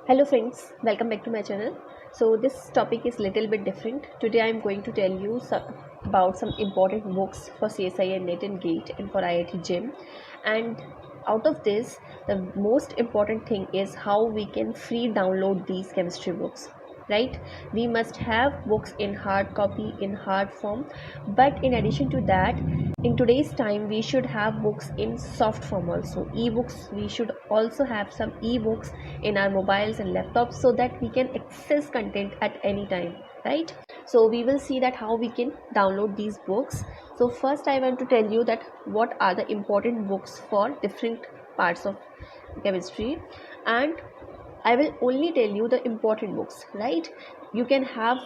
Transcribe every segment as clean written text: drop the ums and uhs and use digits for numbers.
Hello friends, welcome back to my channel. So this topic is little bit different. Today I am going to tell you about some important books for CSI and NET and GATE and for IIT GEM. And out of this, the most important thing is how we can free download these chemistry books. Right? We must have books in hard copy, in hard form, but in addition to that, in today's time we should have books in soft form also, ebooks. We should also have some ebooks in our mobiles and laptops so that we can access content at any time, right? So we will see that how we can download these books. So first I want to tell you that what are the important books for different parts of chemistry, and I will only tell you the important books, right? You can have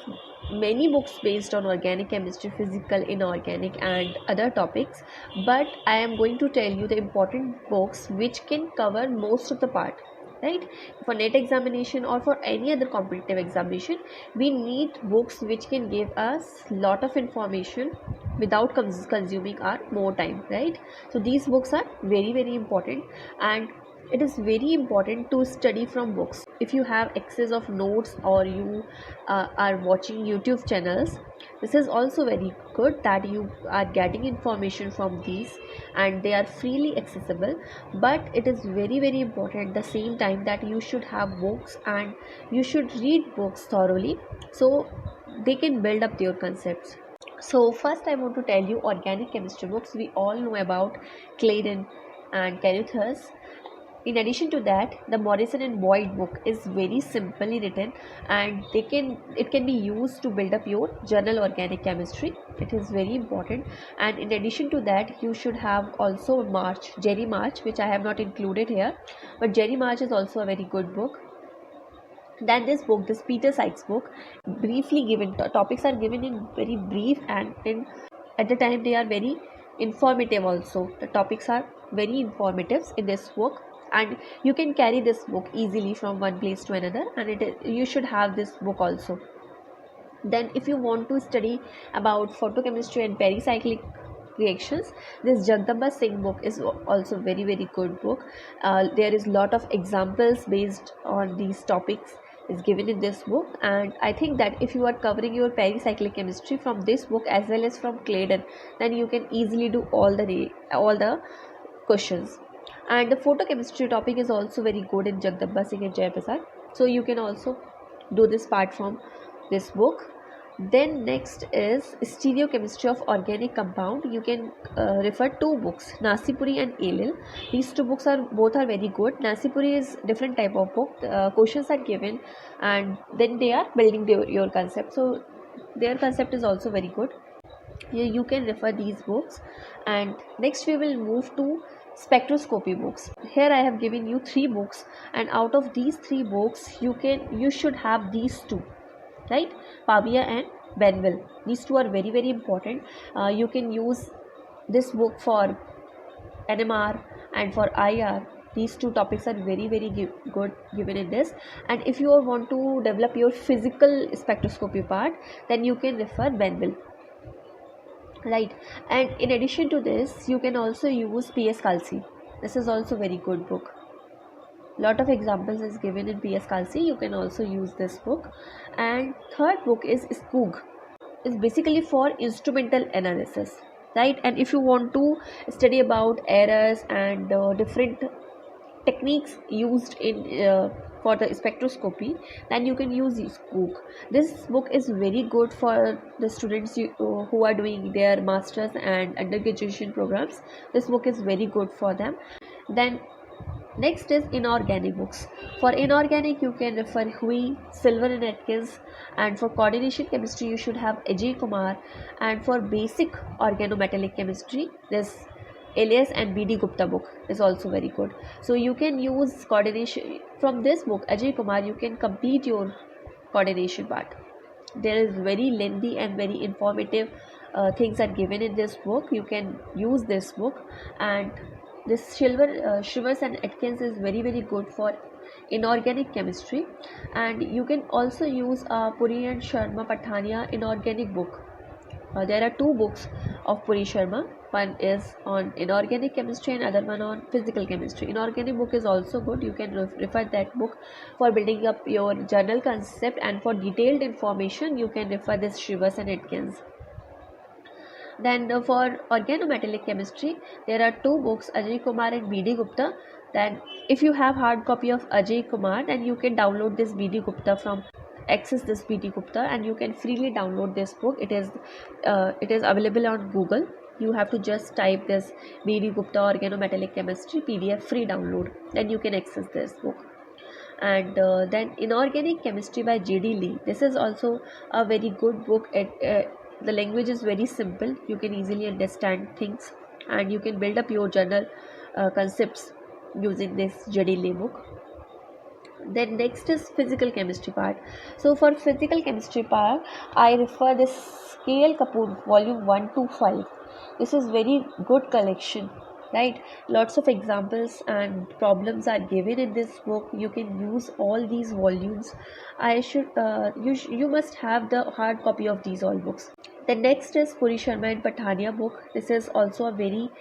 many books based on organic chemistry, physical, inorganic, and other topics, but I am going to tell you the important books which can cover most of the part, right? For NET examination or for any other competitive examination, we need books which can give us lot of information without consuming our more time, right? So these books are very important, and it is very important to study from books. If you have access of notes or you are watching YouTube channels, this is also very good that you are getting information from these and they are freely accessible. But it is very important at the same time that you should have books and you should read books thoroughly so they can build up your concepts. So first I want to tell you organic chemistry books. We all know about Claydon and Carruthers. In addition to that, the Morrison and Boyd book is very simply written, and it can be used to build up your journal organic chemistry. It is very important. And in addition to that, you should have also Jerry March, which I have not included here, but Jerry March is also a very good book. Then this Peter Sykes book, briefly given topics are given in very brief, and at the time they are very informative also. The topics are very informative in this book, and you can carry this book easily from one place to another, and you should have this book also. Then if you want to study about photochemistry and pericyclic reactions, this Jagdamba Singh book is also very good book. There is lot of examples based on these topics is given in this book, and I think that if you are covering your pericyclic chemistry from this book as well as from Claydon, then you can easily do all the questions. And the photochemistry topic is also very good in Jagdamba Singh and Jayaprasad, so you can also do this part from this book. Then next is stereochemistry of organic compound. You can refer two books, Nasipuri and Elil. These two books are very good. Nasipuri is different type of book. Questions are given and then they are building your concept, so their concept is also very good. You can refer these books. And next we will move to spectroscopy books. Here I have given you three books, and out of these three books you should have these two, right? Pavia and Benville. These two are very important. You can use this book for NMR and for IR. These two topics are very good given in this. And if you want to develop your physical spectroscopy part, then you can refer Benville, right? And in addition to this, you can also use P.S. Kalsi. This is also very good book. Lot of examples is given in P.S. Kalsi. You can also use this book. And third book is Skoog. It's basically for instrumental analysis, right? And if you want to study about errors and different techniques used in for the spectroscopy, then you can use Skoog. This book is very good for the students who are doing their masters and undergraduation programs. This book is very good for them. Then next is inorganic books. For inorganic, you can refer Hui, Silver and Atkins, and for coordination chemistry, you should have Ajay Kumar, and for basic organometallic chemistry, this Elias and B.D. Gupta book is also very good. So you can use coordination from this book, Ajay Kumar. You can complete your coordination part. There is very lengthy and very informative things are given in this book. You can use this book. And this Shivers and Atkins is very good for inorganic chemistry. And you can also use Puri and Sharma Pathania inorganic book. There are two books of Puri Sharma. One is on inorganic chemistry and other one on physical chemistry. Inorganic book is also good. You can refer that book for building up your journal concept, and for detailed information you can refer this Shrivas and Atkins. Then for organometallic chemistry, there are two books, Ajay Kumar and B.D. Gupta. Then if you have hard copy of Ajay Kumar, then you can download this B.D. Gupta from access this B.D. Gupta, and you can freely download this book. It is available on Google. You have to just type this B.D. Gupta organometallic chemistry PDF free download, then you can access this book. And then inorganic chemistry by J.D. Lee. This is also a very good book. The language is very simple. You can easily understand things, and you can build up your journal concepts using this J.D. Lee book. Then next is physical chemistry part. So for physical chemistry part, I refer this K.L. Kapoor volume 1 to 5. This is very good collection, right? Lots of examples and problems are given in this book. You can use all these volumes. You must have the hard copy of these all books. The next is Puri Sharma and Pathania book. This is also a very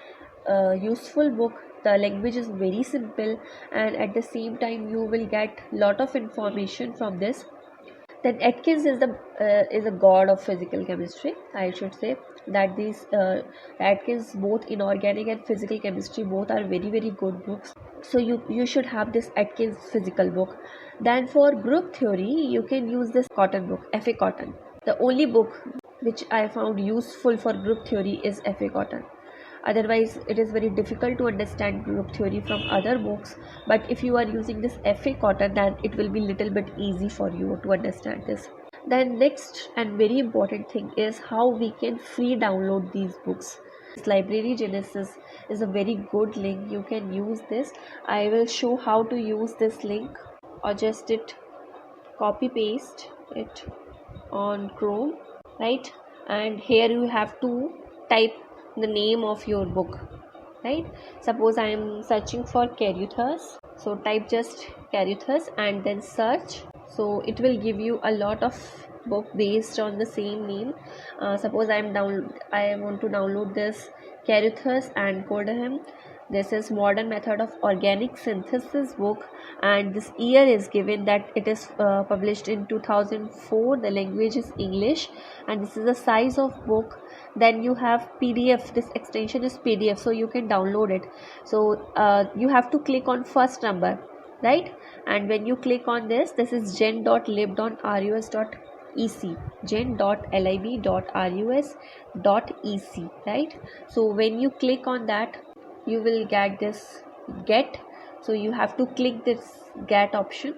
useful book. The language is very simple, and at the same time you will get lot of information from this. Then Atkins is a god of physical chemistry. I should say that these Atkins, both inorganic and physical chemistry, both are very good books. So you should have this Atkins physical book. Then for group theory, you can use this Cotton book, F.A. Cotton. The only book which I found useful for group theory is F.A. Cotton. Otherwise it is very difficult to understand group theory from other books, but if you are using this F.A. Cotton, then it will be little bit easy for you to understand this. Then next and very important thing is how we can free download these books. This Library Genesis is a very good link. You can use this. I will show how to use this link, or just copy paste it on Chrome, right? And here you have to type the name of your book, right? Suppose I am searching for Caruthers, so type just Caruthers and then search. So it will give you a lot of book based on the same name. Suppose I want to download this Caruthers and Codaham. This is Modern Method of Organic Synthesis book, and this year is given that it is published in 2004. The language is English, and this is the size of book. Then you have PDF. This extension is PDF, so you can download it. So you have to click on first number, right? And when you click on this is gen.lib.rus.ec, gen.lib.rus.ec, right? So when you click on that, you will get this get. So you have to click this get option,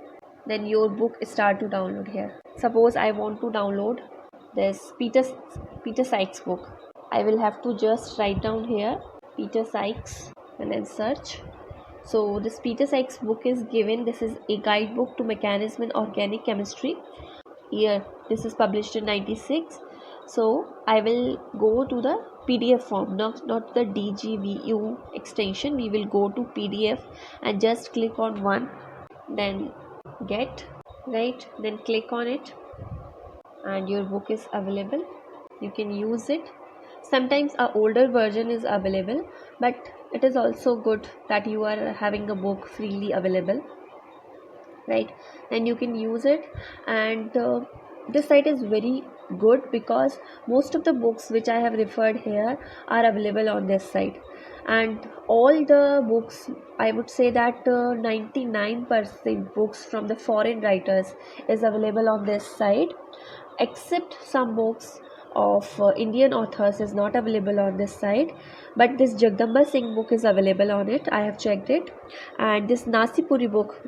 then your book start to download here. Suppose I want to download this Peter Sykes book. I will have to just write down here Peter Sykes and then search. So this Peter Sykes book is given. This is a guidebook to mechanism in organic chemistry. Here this is published in 96. So I will go to the PDF form, not the DGVU extension. We will go to PDF and just click on one, then get, right? Then click on it and your book is available. You can use it. Sometimes a older version is available, but it is also good that you are having a book freely available, right? And you can use it. And this site is very good because most of the books which I have referred here are available on this site, and all the books, I would say that 99% books from the foreign writers is available on this site, except some books of Indian authors is not available on this site. But this Jagdamba Singh book is available on it. I have checked it. And this Nasipuri book,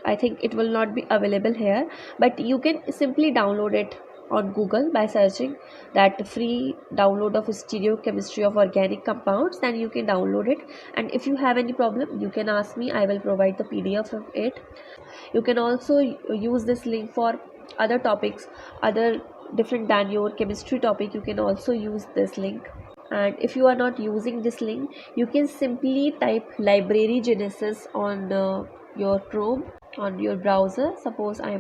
I think it will not be available here, but you can simply download it on Google by searching that free download of stereochemistry of organic compounds. Then you can download it, and if you have any problem you can ask me. I will provide the PDF of it. You can also use this link for other topics, other different than your chemistry topic. You can also use this link. And if you are not using this link, you can simply type Library Genesis on your Chrome, on your browser. Suppose I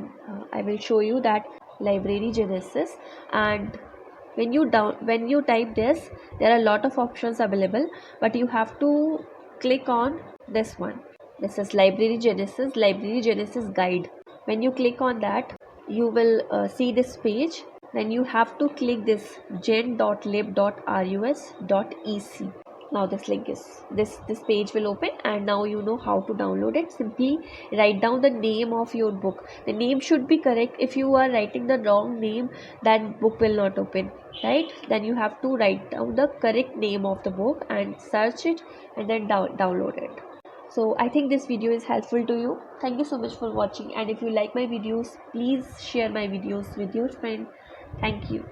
will show you that Library Genesis, and When you type this, there are a lot of options available, but you have to click on this one. This is Library Genesis guide. When you click on that, you will see this page. Then you have to click this gen.lib.rus.ec. Now this link is this page will open, and now you know how to download it. Simply write down the name of your book. The name should be correct. If you are writing the wrong name, that book will not open, right? Then you have to write down the correct name of the book and search it, and then download it. So I think this video is helpful to you. Thank you so much for watching, and if you like my videos, please share my videos with your friend. Thank you.